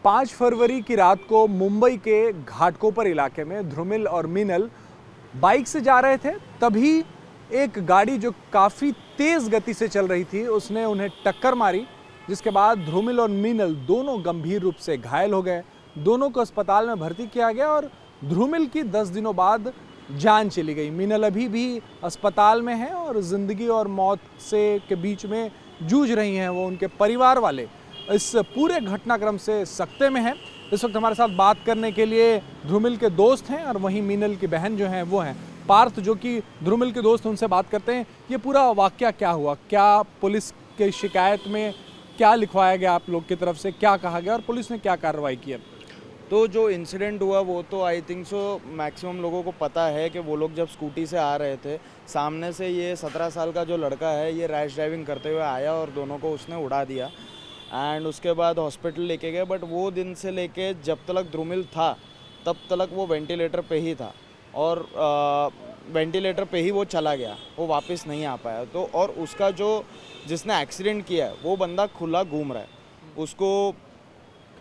5 फरवरी की रात को मुंबई के घाटकोपर इलाके में ध्रुमिल और मीनल बाइक से जा रहे थे। तभी एक गाड़ी जो काफ़ी तेज़ गति से चल रही थी उसने उन्हें टक्कर मारी, जिसके बाद ध्रुमिल और मीनल दोनों गंभीर रूप से घायल हो गए। दोनों को अस्पताल में भर्ती किया गया और ध्रुमिल की 10 दिनों बाद जान चली गई। मीनल अभी भी अस्पताल में है और ज़िंदगी और मौत से के बीच में जूझ रही हैं। वो उनके परिवार वाले इस पूरे घटनाक्रम से सकते में हैं। इस वक्त हमारे साथ बात करने के लिए ध्रुमिल के दोस्त हैं और वहीं मीनल की बहन जो हैं वो हैं पार्थ, जो कि ध्रुमिल के दोस्त, उनसे बात करते हैं। ये पूरा वाकया क्या हुआ, क्या पुलिस की शिकायत में क्या लिखवाया गया आप लोग की तरफ से, क्या कहा गया और पुलिस ने क्या कार्रवाई की? तो जो इंसिडेंट हुआ वो तो आई थिंक सो मैक्सिमम लोगों को पता है कि वो लोग जब स्कूटी से आ रहे थे, सामने से ये 17 साल का जो लड़का है ये रैश ड्राइविंग करते हुए आया और दोनों को उसने उड़ा दिया एंड उसके बाद हॉस्पिटल लेके गए। बट वो दिन से लेके जब तक ध्रुमिल था तब तक वो वेंटिलेटर पे ही था और वेंटिलेटर पे ही वो चला गया, वो वापस नहीं आ पाया। तो और उसका जो जिसने एक्सीडेंट किया है वो बंदा खुला घूम रहा है, उसको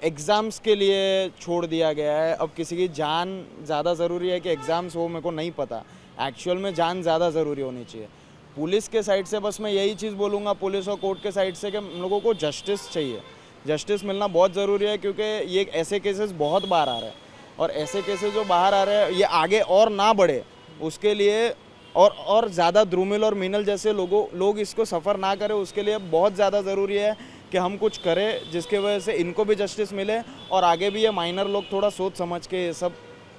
एग्ज़ाम्स के लिए छोड़ दिया गया है। अब किसी की जान ज़्यादा ज़रूरी है कि एग्ज़ाम्स, वो मेरे को नहीं पता। एक्चुअल में जान ज़्यादा ज़रूरी होनी चाहिए। पुलिस के साइड से बस मैं यही चीज़ बोलूँगा, पुलिस और कोर्ट के साइड से, कि हम लोगों को जस्टिस चाहिए। जस्टिस मिलना बहुत ज़रूरी है क्योंकि ये ऐसे केसेस बहुत बाहर आ रहे हैं और ऐसे केसेस जो बाहर आ रहे हैं ये आगे और ना बढ़े उसके लिए और ज़्यादा ध्रुमिल और मीनल जैसे लोग इसको सफ़र ना करें उसके लिए बहुत ज़्यादा ज़रूरी है कि हम कुछ करें जिसके वजह से इनको भी जस्टिस मिले और आगे भी ये माइनर लोग थोड़ा सोच समझ के ये सब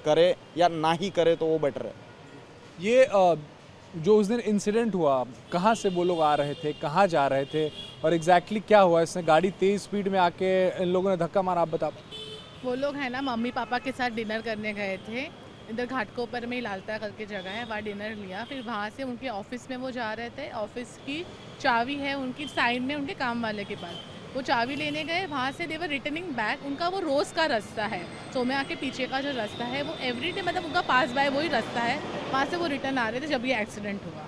करे या ना ही करे तो वो बेटर है। ये जो उस दिन इंसिडेंट हुआ, कहाँ से वो लोग आ रहे थे, कहाँ जा रहे थे और एग्जैक्टली क्या हुआ? इसने गाड़ी तेज़ स्पीड में आके इन लोगों ने धक्का मारा, आप बता। वो लोग है ना मम्मी पापा के साथ डिनर करने गए थे, इधर घाटकोपर में लालता करके जगह है, वहाँ डिनर लिया। फिर वहाँ से उनके ऑफिस में वो जा रहे थे। ऑफिस की चाबी है उनकी साइड में उनके काम वाले के पास, वो चाबी लेने गए। वहाँ से देवर रिटर्निंग बैक, उनका वो रोज़ का रास्ता है सोम्या के पीछे का जो रास्ता है वो एवरीडे, मतलब उनका पास बाय वही रास्ता है, वहाँ से वो रिटर्न आ रहे थे जब ये एक्सीडेंट हुआ।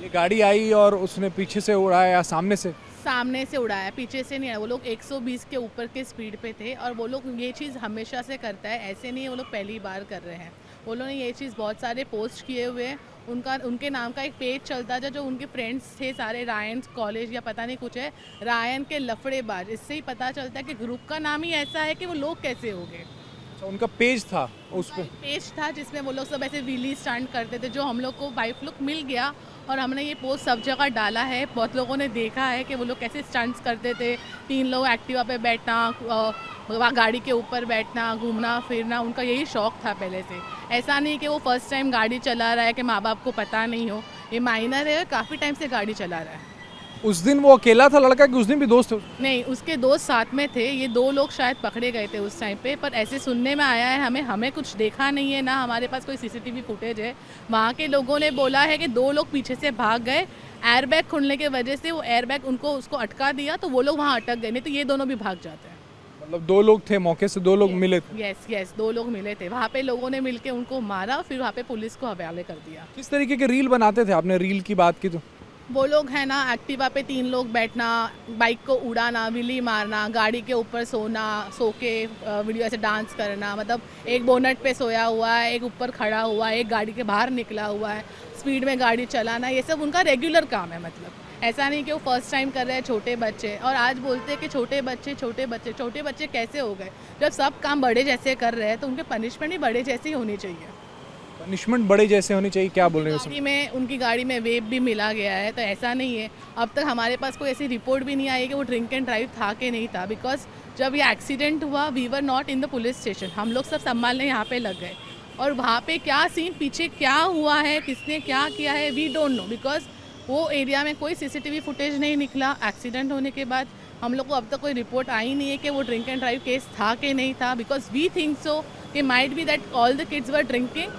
ये गाड़ी आई और उसने पीछे से उड़ाया या सामने से? सामने से उड़ाया, पीछे से नहीं आया। वो लोग 120 के ऊपर के स्पीड पे थे और वो लोग ये चीज़ हमेशा से करता है, ऐसे नहीं है वो लोग पहली बार कर रहे हैं। वो लोगों ने ये चीज़ बहुत सारे पोस्ट किए हुए हैं। उनके नाम का एक पेज चलता था जो उनके फ्रेंड्स थे सारे, रायन कॉलेज या पता नहीं कुछ है, रायन के लफड़ेबाज। इससे ही पता चलता है कि ग्रुप का नाम ही ऐसा है कि वो लोग कैसे हो गए। उनका पेज था, उस पर पेज था जिसमें वो लोग सब ऐसे व्हीली स्टंट करते थे, जो हम लोग को बाइक लुक मिल गया और हमने ये पोस्ट सब जगह डाला है। बहुत लोगों ने देखा है कि वो लोग कैसे स्टंट्स करते थे। 3 लोग एक्टिवा पे बैठना, गाड़ी के ऊपर बैठना, घूमना फिरना, उनका यही शौक था पहले से। ऐसा नहीं कि वो फर्स्ट टाइम गाड़ी चला रहा है कि माँ बाप को पता नहीं हो। ये माइनर है, काफ़ी टाइम से गाड़ी चला रहा है। उस दिन वो अकेला था लड़का कि उस दिन भी दोस्त थे? नहीं, उसके दोस्त साथ में थे। ये 2 लोग शायद पकड़े गए थे उस टाइम पे, पर ऐसे सुनने में आया है। हमें कुछ देखा नहीं है, ना हमारे पास कोई सीसीटीवी फुटेज है। वहाँ के लोगों ने बोला है कि 2 लोग पीछे से भाग गए, एयरबैग खुलने की वजह से वो एयरबैग उसको अटका दिया तो वो लोग वहाँ अटक गए, नहीं तो ये दोनों भी भाग जाते हैं। मतलब 2 लोग थे मौके से, 2 लोग मिले थे? यस 2 लोग मिले थे। वहाँ पे लोगों ने मिलके उनको मारा, फिर वहाँ पे पुलिस को हवाले कर दिया। किस तरीके के रील बनाते थे? आपने रील की बात की तो वो लोग है ना एक्टिवा पे 3 लोग बैठना, बाइक को उड़ाना, विली मारना, गाड़ी के ऊपर सोना, सो के वीडियो ऐसे डांस करना। मतलब एक बोनट पे सोया हुआ है, एक ऊपर खड़ा हुआ है, एक गाड़ी के बाहर निकला हुआ है, स्पीड में गाड़ी चलाना, ये सब उनका रेगुलर काम है। मतलब ऐसा नहीं कि वो फर्स्ट टाइम कर रहे हैं। छोटे बच्चे, और आज बोलते हैं कि छोटे बच्चे कैसे हो गए? जब सब काम बड़े जैसे कर रहे हैं तो उनके पनिशमेंट भी बड़े जैसे ही होनी चाहिए। पनिशमेंट बड़े जैसे होनी चाहिए? क्या बोल रहे हैं? उनकी गाड़ी में वेब भी मिला गया है, तो ऐसा नहीं है। अब तक हमारे पास कोई ऐसी रिपोर्ट भी नहीं आई कि वो ड्रिंक एंड ड्राइव था कि नहीं था, बिकॉज जब ये एक्सीडेंट हुआ we were not in the police station. हम लोग सब संभालने यहाँ पे लग गए और वहाँ पे क्या सीन, पीछे क्या हुआ है, किसने क्या किया है, वी डोंट नो, बिकॉज वो एरिया में कोई सीसीटीवी फुटेज नहीं निकला। एक्सीडेंट होने के बाद हम लोग को अब तक कोई रिपोर्ट आई नहीं है कि वो ड्रिंक एंड ड्राइव केस था कि नहीं था, बिकॉज वी थिंक सो कि might be that all the kids were drinking,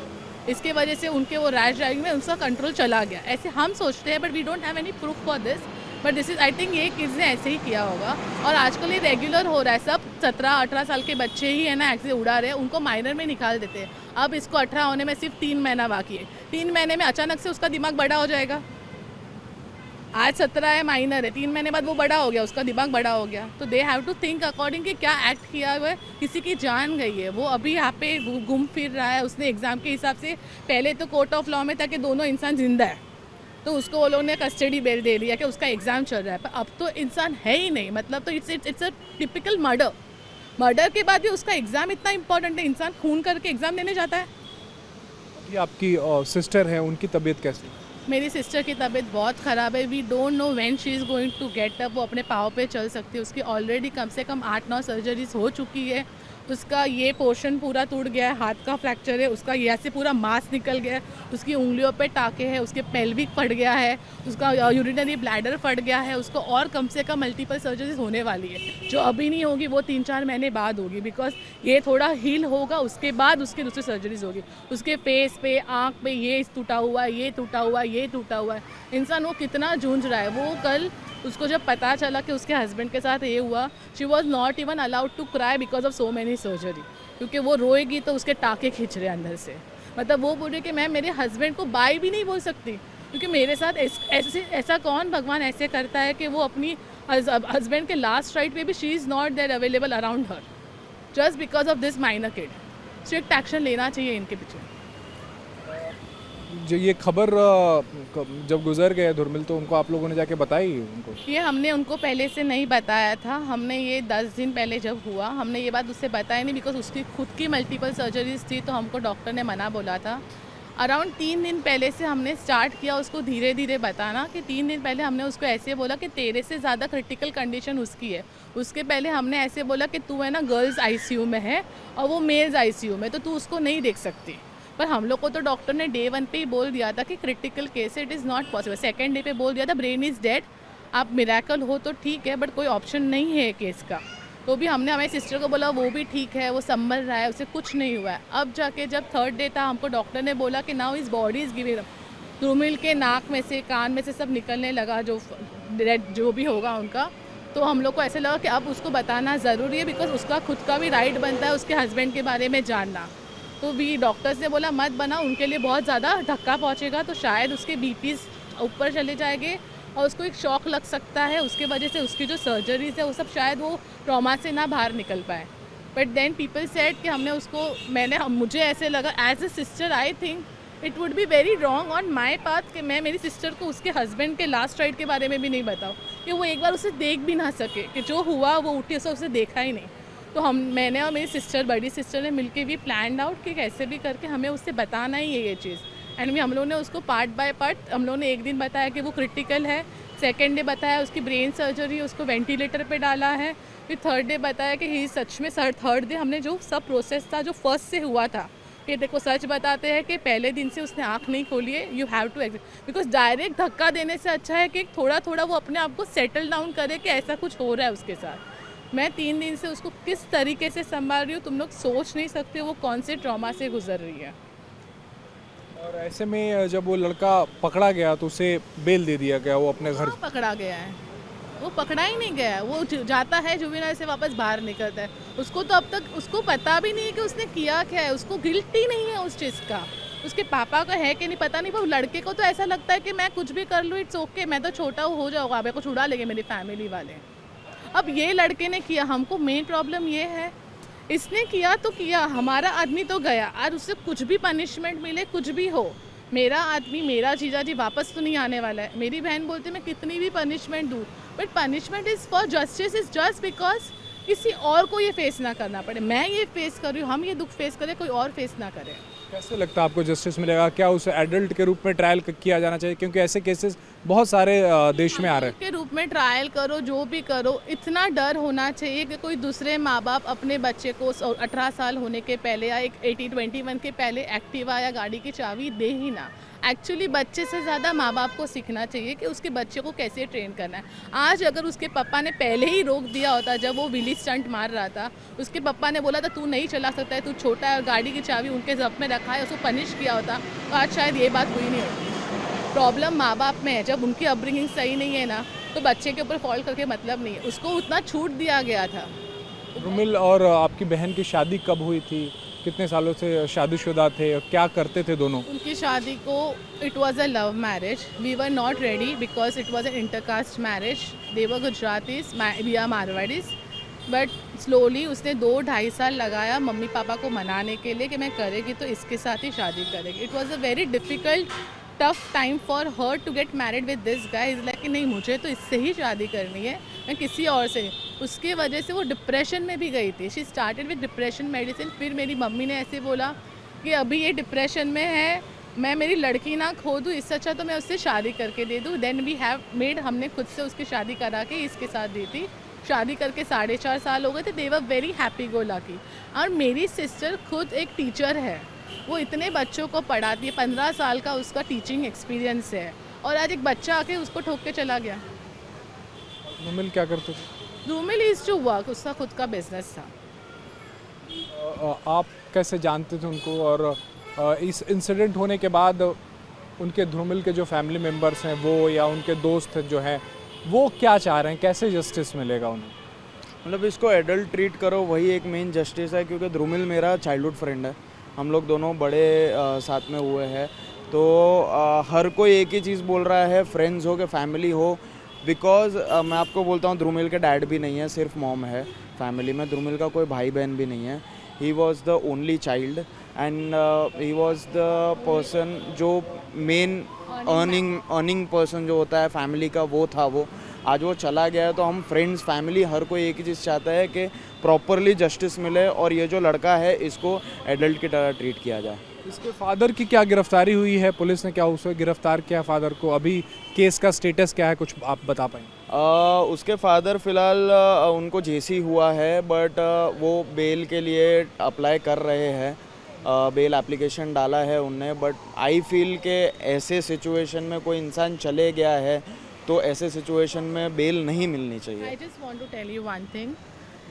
इसके वजह से उनके वो रैश ड्राइविंग में उनका कंट्रोल चला गया, ऐसे हम सोचते हैं। But we don't have any proof for this, but this is I think ये किड्स ने ऐसे ही किया होगा। और आजकल ये रेगुलर हो रहा है, सब 17-18 साल के बच्चे ही है ना ऐसे उड़ा रहे हैं, उनको माइनर में निकाल देते हैं। अब इसको 18 होने में सिर्फ 3 महीना बाकी है, 3 महीने में अचानक से उसका दिमाग बड़ा हो जाएगा। आज 17 है, माइनर है, 3 महीने बाद वो बड़ा हो गया, उसका दिमाग बड़ा हो गया। तो they have to think according कि क्या एक्ट किया हुआ है, किसी की जान गई है, वो अभी यहाँ पे घूम फिर रहा है, उसने एग्ज़ाम के हिसाब से पहले तो कोर्ट ऑफ लॉ में था कि दोनों इंसान जिंदा है, तो उसको वो लोगों ने कस्टडी बेल दे दिया कि उसका एग्ज़ाम चल रहा है, पर अब तो इंसान है ही नहीं। मतलब तो इट्स अ टिपिकल मर्डर के बाद भी उसका एग्ज़ाम इतना इंपॉर्टेंट है, इंसान खून करके एग्ज़ाम देने जाता है। ये आपकी सिस्टर है, उनकी तबीयत कैसी है? मेरी सिस्टर की तबीयत बहुत ख़राब है। We don't know when she is going to get up. वो अपने पाँव पे चल सकती है। उसकी ऑलरेडी कम से कम 8-9 सर्जरीज हो चुकी है। उसका ये पोर्शन पूरा टूट गया है, हाथ का फ्रैक्चर है, उसका यहाँ से पूरा मांस निकल गया है, उसकी उंगलियों पे टाके हैं, उसके पेल्विक फट गया है, उसका यूरिनरी ब्लैडर फट गया है। उसको और कम से कम मल्टीपल सर्जरीज होने वाली है, जो अभी नहीं होगी, वो 3-4 महीने बाद होगी, बिकॉज ये थोड़ा हील होगा, उसके बाद उसकी दूसरी सर्जरीज होगी। उसके फेस पे, आँख पे ये टूटा हुआ है, ये टूटा हुआ है, ये टूटा हुआ है। इंसान वो कितना जूझ रहा है। वो कल उसको जब पता चला कि उसके हस्बैंड के साथ ये हुआ, she was not even allowed to cry because of so many surgery, क्योंकि वो रोएगी तो उसके टाके खींच रहे अंदर से। मतलब वो बोल रही कि मैं मेरे हस्बैंड को बाय भी नहीं बोल सकती, क्योंकि मेरे साथ ऐसा कौन भगवान ऐसे करता है कि वो अपनी हस्बैंड के लास्ट राइट पे भी she is not there available around her, just because of this minor kid. Strict action लेना चाहिए इनके पीछे। जो ये खबर जब गुजर गए धुरमिल, तो उनको आप लोगों ने जाके बताई उनको? ये हमने उनको पहले से नहीं बताया था। हमने ये 10 दिन पहले जब हुआ, हमने ये बात उससे बताई नहीं, बिकॉज उसकी खुद की मल्टीपल सर्जरीज थी, तो हमको डॉक्टर ने मना बोला था। अराउंड 3 दिन पहले से हमने स्टार्ट किया उसको धीरे धीरे बताना, कि 3 दिन पहले हमने उसको ऐसे बोला कि तेरे से ज़्यादा क्रिटिकल कंडीशन उसकी है। उसके पहले हमने ऐसे बोला कि तू है ना गर्ल्स ICU में है और वो मेल्स ICU में, तो तू उसको नहीं देख सकती। पर हम लोग को तो डॉक्टर ने डे 1 पे ही बोल दिया था कि critical case it is not possible. Second day पे बोल दिया था ब्रेन इज़ डेड, आप मिरेकल हो तो ठीक है, बट कोई ऑप्शन नहीं है केस का। तो भी हमने हमारी सिस्टर को बोला वो भी ठीक है, वो संभल रहा है, उसे कुछ नहीं हुआ है। अब जाके जब 3rd डे था, हमको डॉक्टर ने बोला कि नाउ इस बॉडी इज़ गिविंग। धुरमिल के नाक में से, कान में से सब निकलने लगा, जो भी होगा उनका। तो हम लोग को ऐसे लगा कि अब उसको बताना ज़रूरी है, बिकॉज उसका खुद का भी राइट बनता है उसके हस्बैंड के बारे में जानना। तो भी डॉक्टर्स ने बोला मत बना, उनके लिए बहुत ज़्यादा धक्का पहुंचेगा, तो शायद उसके BPs ऊपर चले जाएंगे और उसको एक शॉक लग सकता है, उसके वजह से उसकी जो सर्जरीज है वो सब शायद वो ट्रॉमा से ना बाहर निकल पाए। बट देन पीपल सेड कि हमने उसको, मुझे ऐसे लगा as a sister, I think it would be very wrong on my path कि मैं मेरी सिस्टर को उसके हस्बैंड के लास्ट राइट के बारे में भी नहीं बताऊँ, कि वो एक बार उसे देख भी ना सके, कि जो हुआ वो उठी उसे देखा ही नहीं। तो मैंने और मेरी सिस्टर, बड़ी सिस्टर ने मिलके भी प्लान आउट कि कैसे भी करके हमें उससे बताना ही है ये चीज़। एंड हम लोगों ने उसको पार्ट बाय पार्ट, हम लोगों ने एक दिन बताया कि वो क्रिटिकल है, सेकेंड डे बताया उसकी ब्रेन सर्जरी, उसको वेंटिलेटर पे डाला है, फिर 3rd डे बताया कि ही सच में 3rd डे हमने जो सब प्रोसेस था जो फर्स्ट से हुआ था, कि देखो सच बताते हैं कि पहले दिन से उसने आँख नहीं खोली है, you have to exit, because direct धक्का देने से अच्छा है कि थोड़ा थोड़ा वो अपने आप को सेटल डाउन करे कि ऐसा कुछ हो रहा है उसके साथ। मैं 3 दिन से उसको किस तरीके से संभाल रही हूँ, तुम लोग सोच नहीं सकते वो कौन से ट्रॉमा से गुजर रही है। और ऐसे में जब वो लड़का पकड़ा गया तो उसे बेल दे दिया गया, वो अपने घर पकड़ा गया है, वो पकड़ा ही नहीं गया है, वो जाता है जुवेनाइल से वापस बाहर निकलता है। उसको तो अब तक उसको पता भी नहीं है कि उसने किया क्या है, उसको गिल्ट ही नहीं है उस चीज़ का। उसके पापा का है कि नहीं पता नहीं, पर लड़के को तो ऐसा लगता है कि मैं कुछ भी कर लूँ, इट्स ओके, मैं तो छोटा हो जाऊँगा, आप कुछ उड़ा लेंगे मेरी फैमिली वाले। अब ये लड़के ने किया, हमको मेन प्रॉब्लम ये है, इसने किया तो किया, हमारा आदमी तो गया, और उससे कुछ भी पनिशमेंट मिले, कुछ भी हो, मेरा आदमी, मेरा जीजा जी वापस तो नहीं आने वाला है। मेरी बहन बोलती मैं कितनी भी पनिशमेंट दूँ, but punishment is for justice, is just because किसी और को ये फेस ना करना पड़े। मैं ये फेस कर रही हूँ, हम ये दुख फेस करें, कोई और फेस ना करे। कैसे लगता है आपको जस्टिस मिलेगा? क्या उसे एडल्ट के रूप में ट्रायल किया जाना चाहिए, क्योंकि ऐसे केसेस बहुत सारे देश में आ रहे हैं? के रूप में ट्रायल करो, जो भी करो, इतना डर होना चाहिए कि कोई दूसरे माँ बाप अपने बच्चे को 18 साल होने के पहले या 21 के पहले एक्टिवा या गाड़ी की चाबी दे ही ना। एक्चुअली बच्चे से ज़्यादा माँ बाप को सीखना चाहिए कि उसके बच्चे को कैसे ट्रेन करना है। आज अगर उसके पापा ने पहले ही रोक दिया होता, जब वो व्हीली स्टंट मार रहा था, उसके पापा ने बोला था तू नहीं चला सकता है, तू छोटा है, और गाड़ी की चाबी उनके ज़ब्त में रखा है, उसको पनिश किया होता, तो आज शायद ये बात हुई नहीं होती। प्रॉब्लम माँ बाप में है, जब उनकी अपब्रिंगिंग सही नहीं है ना, तो बच्चे के ऊपर फॉल्ट करके मतलब नहीं है। उसको उतना छूट दिया गया था। धुरमिल और आपकी बहन की शादी कब हुई थी? कितने सालों से शादीशुदा थे और क्या करते थे दोनों? उनकी शादी को it was a love marriage. We were not ready because it was an intercaste marriage. They were Gujaratis, we are Marwaris. But slowly उसने 2-2.5 साल लगाया मम्मी पापा को मनाने के लिए कि मैं करेगी तो इसके साथ ही शादी करेगी. It was a very difficult tough time for her to get married with this guy. Is like कि नहीं, मुझे तो इससे ही शादी करनी है, मैं किसी और से. उसके वजह से वो डिप्रेशन में भी गई थी. She started with depression medicine. फिर मेरी मम्मी ने ऐसे बोला कि अभी ये डिप्रेशन में है, मैं मेरी लड़की ना खो दूँ, इससे अच्छा तो मैं उससे शादी करके दे दूँ. देन वी हैव मेड, हमने खुद से उसकी शादी करा के इसके साथ दी थी. शादी करके 4.5 साल हो गए थे. They were very happy go lucky. और मेरी सिस्टर खुद एक टीचर है, वो इतने बच्चों को पढ़ाती है. 15 साल का उसका टीचिंग एक्सपीरियंस है. और आज एक बच्चा आके उसको ठोक के चला गया. धूमिल क्या करते थे? धूमिल इज़ टू वर्क, उसका खुद का बिजनेस था. आप कैसे जानते थे उनको, और इस इंसिडेंट होने के बाद उनके धूमिल के जो फैमिली मेम्बर्स हैं वो या उनके दोस्त जो हैं वो क्या चाह रहे हैं, कैसे जस्टिस मिलेगा उन्हें? मतलब इसको एडल्ट ट्रीट करो, वही एक मेन जस्टिस है. क्योंकि ध्रुमिल मेरा चाइल्डहुड फ्रेंड है, हम लोग दोनों बड़े साथ में हुए हैं. तो हर कोई एक ही चीज़ बोल रहा है, फ्रेंड्स हो कि फैमिली हो. बिकॉज मैं आपको बोलता हूँ, ध्रुमिल के डैड भी नहीं है, सिर्फ मॉम है फैमिली में. ध्रुमिल का कोई भाई बहन भी नहीं है. He was the only child and he was the person जो मेन अर्निंग पर्सन जो होता है फैमिली का, वो था. वो आज वो चला गया है. तो हम फ्रेंड्स, फैमिली, हर कोई एक ही चीज़ चाहता है कि प्रॉपरली जस्टिस मिले और ये जो लड़का है इसको एडल्ट की तरह ट्रीट किया जाए. इसके फादर की क्या गिरफ्तारी हुई है? पुलिस ने क्या उसे गिरफ्तार किया फादर को? अभी केस का स्टेटस क्या है, कुछ आप बता पाएंगे? उसके फादर फ़िलहाल उनको जेसी हुआ है, बट वो बेल के लिए अप्लाई कर रहे हैं. बेल एप्लीकेशन डाला है उनने. बट आई फील के ऐसे सिचुएशन में कोई इंसान चले गया है तो ऐसे सिचुएशन में बेल नहीं मिलनी चाहिए. I just want to tell you one thing.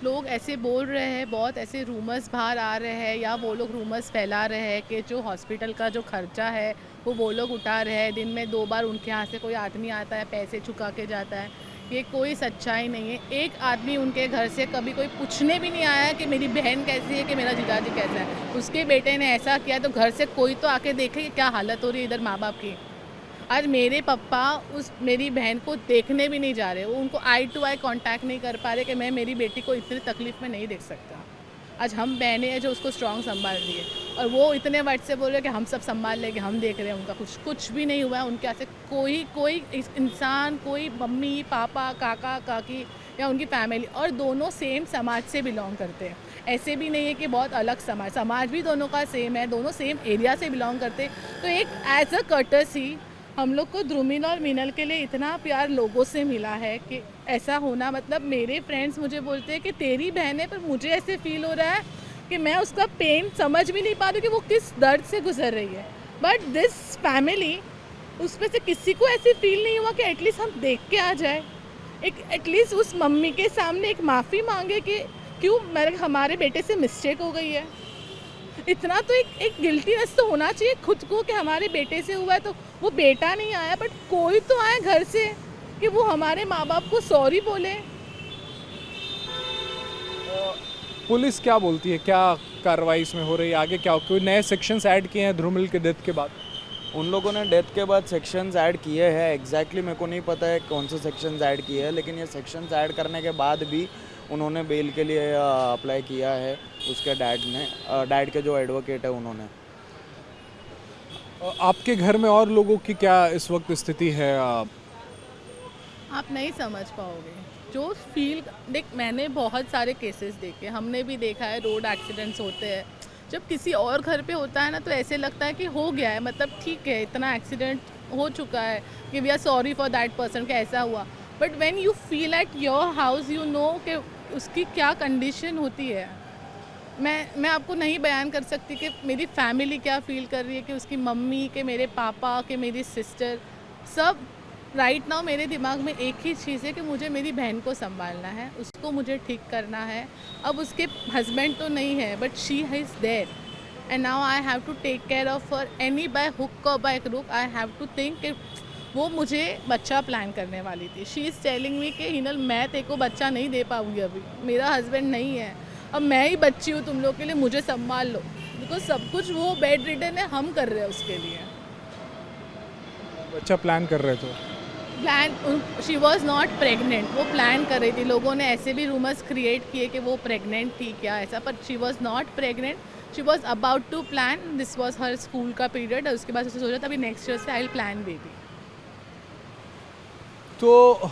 लोग ऐसे बोल रहे हैं, बहुत ऐसे रूमर्स बाहर आ रहे हैं, या वो लोग रूमर्स फैला रहे हैं कि जो हॉस्पिटल का जो खर्चा है वो लोग उठा रहे हैं. दिन में 2 बार उनके यहाँ से कोई आदमी आता है, पैसे चुका के जाता है. ये कोई सच्चाई नहीं है. एक आदमी उनके घर से कभी कोई पूछने भी नहीं आया कि मेरी बहन कैसी है, कि मेरा जीजाजी कैसा है. उसके बेटे ने ऐसा किया तो घर से कोई तो आके देखे कि क्या हालत हो रही है इधर माँ बाप की. आज मेरे पापा उस मेरी बहन को देखने भी नहीं जा रहे. वो उनको आई टू आई कांटेक्ट नहीं कर पा रहे कि मैं मेरी बेटी को इतनी तकलीफ़ में नहीं देख सकता. आज हम बहनें हैं जो उसको स्ट्रॉन्ग संभाल रही है, और वो इतने वर्ड से बोल रहे हैं कि हम सब संभाल लेंगे, हम देख रहे हैं. उनका कुछ भी नहीं हुआ है. उनके यहाँ से कोई इंसान, कोई मम्मी पापा काका काकी या उनकी फैमिली, और दोनों सेम समाज से बिलोंग करते हैं. ऐसे भी नहीं है कि बहुत अलग समाज भी दोनों का सेम है. दोनों सेम एरिया से बिलोंग करते. तो एक एज अ कर्टसी हम लोग को ध्रुमिल और मीनल के लिए इतना प्यार लोगों से मिला है कि ऐसा होना, मतलब मेरे फ्रेंड्स मुझे बोलते हैं कि तेरी बहन है, पर मुझे ऐसे फील हो रहा है कि मैं उसका पेन समझ भी नहीं पा रही कि वो किस दर्द से गुजर रही है. बट दिस फैमिली, उसमें से किसी को ऐसे फील नहीं हुआ कि एटलीस्ट हम देख के आ जाए, एक एटलीस्ट उस मम्मी के सामने एक माफ़ी मांगे कि क्यों हमारे बेटे से मिस्टेक हो गई है. इतना तो एक गिल्टीनेस तो होना चाहिए खुद को कि हमारे बेटे से हुआ है. तो वो बेटा नहीं आया, बट कोई तो आया घर से कि वो हमारे माँ बाप को सॉरी बोले. पुलिस क्या बोलती है, क्या कार्रवाई इसमें हो रही है आगे? क्या कोई नए सेक्शंस ऐड किए हैं ध्रुमिल के डेथ के बाद? उन लोगों ने डेथ के बाद सेक्शंस ऐड किए हैं. एग्जैक्टली मेरे को नहीं पता है कौन से सेक्शंस ऐड किए हैं, लेकिन ये सेक्शंस ऐड करने के बाद भी उन्होंने बेल के लिए अप्लाई किया है. उसके डैड के जो एडवोकेट है उन्होंने. आपके घर में और लोगों की क्या इस वक्त स्थिति है? आप नहीं समझ पाओगे जो फील. देख, मैंने बहुत सारे केसेस देखे, हमने भी देखा है रोड एक्सीडेंट्स होते हैं. जब किसी और घर पे होता है ना तो ऐसे लगता है कि हो गया है, मतलब ठीक है, इतना एक्सीडेंट हो चुका है कि we are sorry for that person कि ऐसा हुआ. But when you feel at your house, you know कि उसकी क्या कंडीशन होती है. मैं आपको नहीं बयान कर सकती कि मेरी फैमिली क्या फ़ील कर रही है, कि उसकी मम्मी, कि मेरे पापा, कि मेरी सिस्टर. सब राइट नाउ मेरे दिमाग में एक ही चीज़ है कि मुझे मेरी बहन को संभालना है, उसको मुझे ठीक करना है. अब उसके हस्बैंड तो नहीं है, but she is there, and now I have to take care of her. Any by hook or by crook I have to think कि वो मुझे बच्चा प्लान करने वाली थी. शी इज़ टेलिंग मी कि हिनल, मैं तेरे को बच्चा नहीं दे पाऊँगी, अभी मेरा हस्बैंड नहीं है, अब मैं ही बच्ची हूँ तुम लोग के लिए, मुझे संभाल लो. बिकॉज सब कुछ वो बेड रिडन है, हम कर रहे हैं उसके लिए। अच्छा प्लान कर रहे थे। Plan, she was not pregnant, वो प्लान कर रही थी। लोगों ने ऐसे भी रूमर्स क्रिएट किए कि वो प्रेग्नेंट थी क्या ऐसा, पर she was not pregnant, she was about to plan. This was her school का पीरियड, उसके बाद उसने सोचा था अभी नेक्स्ट ईयर से आई विल प्लान बेबी। तो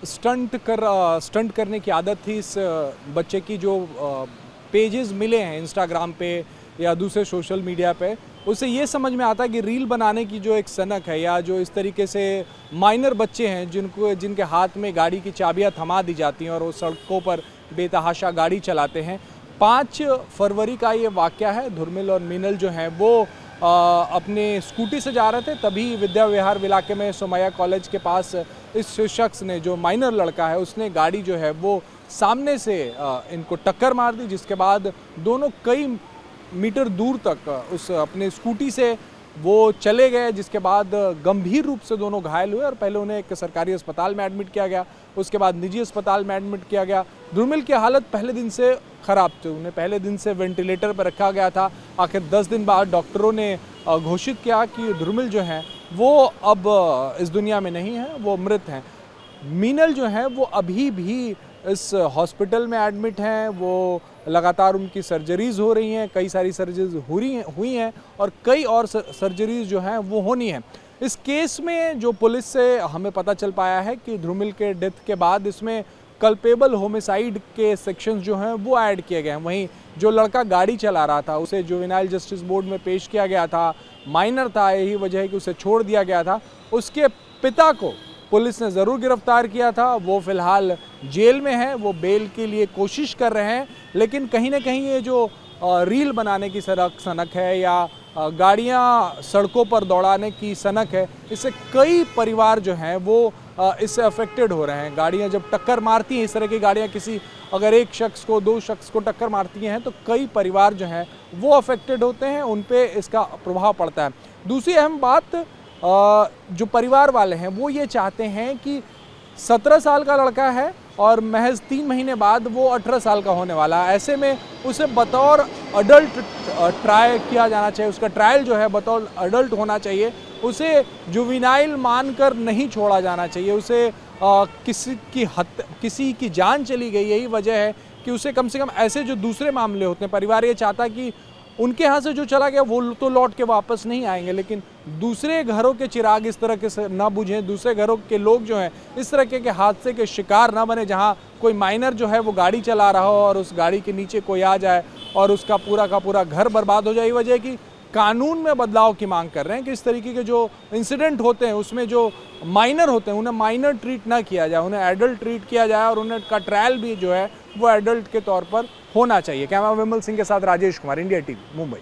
स्टंट करने की आदत थी इस बच्चे की। जो पेजेस मिले हैं इंस्टाग्राम पे या दूसरे सोशल मीडिया पे, उससे ये समझ में आता है कि रील बनाने की जो एक सनक है, या जो इस तरीके से माइनर बच्चे हैं जिनके हाथ में गाड़ी की चाबियां थमा दी जाती हैं और वो सड़कों पर बेतहाशा गाड़ी चलाते हैं। 5 फरवरी का ये वाक़या है। धुरमिल और मीनल जो हैं वो अपने स्कूटी से जा रहे थे, तभी विद्या विहार इलाके में सोमैया कॉलेज के पास इस शख्स ने, जो माइनर लड़का है, उसने गाड़ी जो है वो सामने से इनको टक्कर मार दी, जिसके बाद दोनों कई मीटर दूर तक उस अपने स्कूटी से वो चले गए, जिसके बाद गंभीर रूप से दोनों घायल हुए और पहले उन्हें एक सरकारी अस्पताल में एडमिट किया गया, उसके बाद निजी अस्पताल में एडमिट किया गया। धुरमिल की हालत पहले दिन से ख़राब थी, उन्हें पहले दिन से वेंटिलेटर पर रखा गया था। आखिर 10 दिन बाद डॉक्टरों ने घोषित किया कि धुरमिल जो हैं वो अब इस दुनिया में नहीं है, वो मृत हैं। मीनल जो है वो अभी भी इस हॉस्पिटल में एडमिट हैं, वो लगातार उनकी सर्जरीज़ हो रही हैं, कई सारी सर्जरीज हुई हैं और कई और सर्जरीज जो हैं वो होनी हैं। इस केस में जो पुलिस से हमें पता चल पाया है कि धुरमिल के डेथ के बाद इसमें कल्पेबल होमिसाइड के सेक्शंस जो हैं वो ऐड किए गए हैं। वहीं जो लड़का गाड़ी चला रहा था उसे जुवेनाइल जस्टिस बोर्ड में पेश किया गया था, माइनर था, यही वजह है कि उसे छोड़ दिया गया था। उसके पिता को पुलिस ने ज़रूर गिरफ्तार किया था, वो फ़िलहाल जेल में है, वो बेल के लिए कोशिश कर रहे हैं। लेकिन कहीं ना कहीं ये जो रील बनाने की सनक है या गाड़ियां सड़कों पर दौड़ाने की सनक है, इससे कई परिवार जो हैं वो इससे अफेक्टेड हो रहे हैं। गाड़ियां जब टक्कर मारती हैं, इस तरह की गाड़ियां अगर एक शख्स को, 2 शख्स को टक्कर मारती हैं, तो कई परिवार जो हैं वो अफेक्टेड होते हैं, उन पे इसका प्रभाव पड़ता है। दूसरी अहम बात, जो परिवार वाले हैं वो ये चाहते हैं कि 17 साल का लड़का है और महज 3 महीने बाद वो 18 साल का होने वाला है। ऐसे में उसे बतौर अडल्ट ट्राई किया जाना चाहिए, उसका ट्रायल जो है बतौर अडल्ट होना चाहिए। उसे जुवेनाइल मानकर नहीं छोड़ा जाना चाहिए। उसे किसी की जान चली गई, यही वजह है कि उसे कम से कम ऐसे जो दूसरे मामले होते हैं, परिवार ये चाहता कि उनके यहाँ से जो चला गया वो तो लौट के वापस नहीं आएंगे, लेकिन दूसरे घरों के चिराग इस तरह के से ना बुझें, दूसरे घरों के लोग जो हैं इस तरह के हादसे के शिकार ना बने, जहाँ कोई माइनर जो है वो गाड़ी चला रहा हो और उस गाड़ी के नीचे कोई आ जाए और उसका पूरा का पूरा घर बर्बाद हो जाए। ये वजह है कि कानून में बदलाव की मांग कर रहे हैं कि इस तरीके के जो इंसिडेंट होते हैं उसमें जो माइनर होते हैं उन्हें माइनर ट्रीट ना किया जाए, उन्हें एडल्ट ट्रीट किया जाए और उनका ट्रायल भी जो है वो एडल्ट के तौर पर होना चाहिए। कैमरा विमल सिंह के साथ राजेश कुमार, इंडिया टीवी, मुंबई।